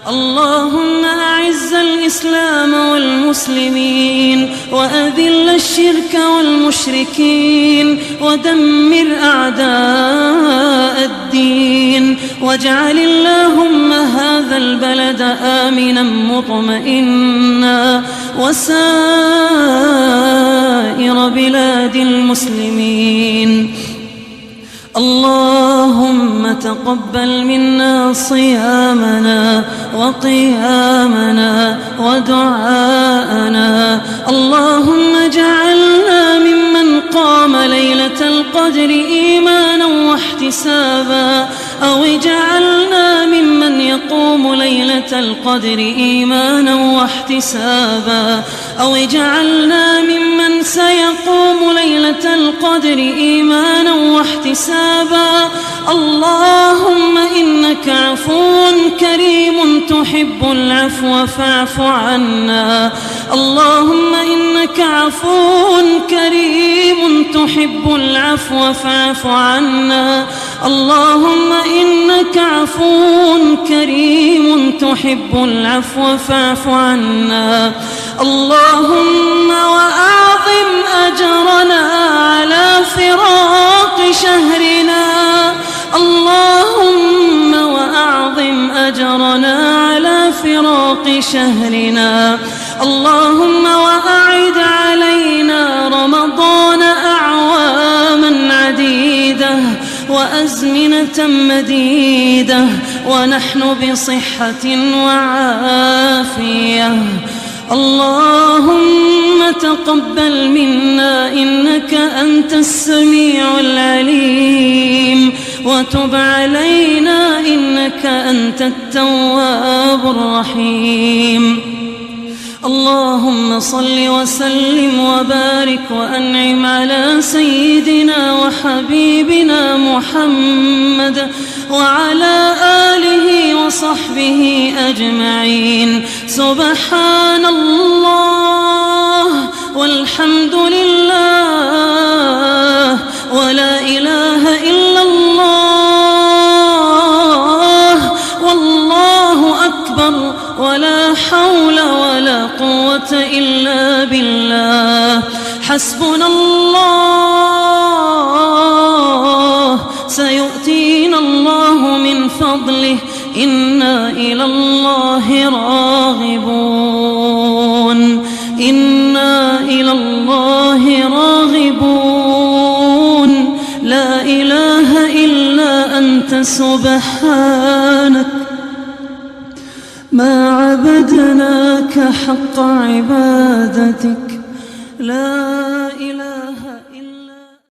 اللهم أعز الإسلام والمسلمين وأذل الشرك والمشركين ودمر أعداء الدين، واجعل اللهم هذا البلد آمنا مطمئنا وسائر بلاد المسلمين. اللهم تقبل منا صيامنا وقيامنا ودعاءنا. اللهم اجعلنا ممن قام ليلة القدر إيمانا واحتسابا، أو اجعلنا ممن يقوم ليلة القدر إيمانا واحتسابا، أو اجعلنا ممن سيقوم ليلة القدر إيمانا واحتسابا. اللهم إنك عفو كريم تحب العفو فاعف عنا. اللهم إنك عفو كريم تحب العفو فاعف عنا. اللهم إنك عفو كريم تحب العفو فاعف عنا. اللهم وأعظم أجرنا على فراق شهرنا. اللهم وأعظم أجرنا على فراق شهرنا. اللهم وأعد علينا رمضان أعواما عديدة وأزمنة مديدة ونحن بصحة وعافية. اللهم تقبل منا إنك أنت السميع العليم، وتب علينا إنك أنت التواب الرحيم. اللهم صل وسلم وبارك وأنعم على سيدنا وحبيبنا محمد وعلى آله وصحبه أجمعين. سبحان الله والحمد لله ولا إله إلا الله والله أكبر ولا حول ولا قوة إلا بالله. حسبنا الله سيؤتينا الله من فضله إنا إلى الله راغبون. إنا إلى الله راغبون. لا إله إلا أنت سبحانك ما عبدناك حق عبادتك. لا إله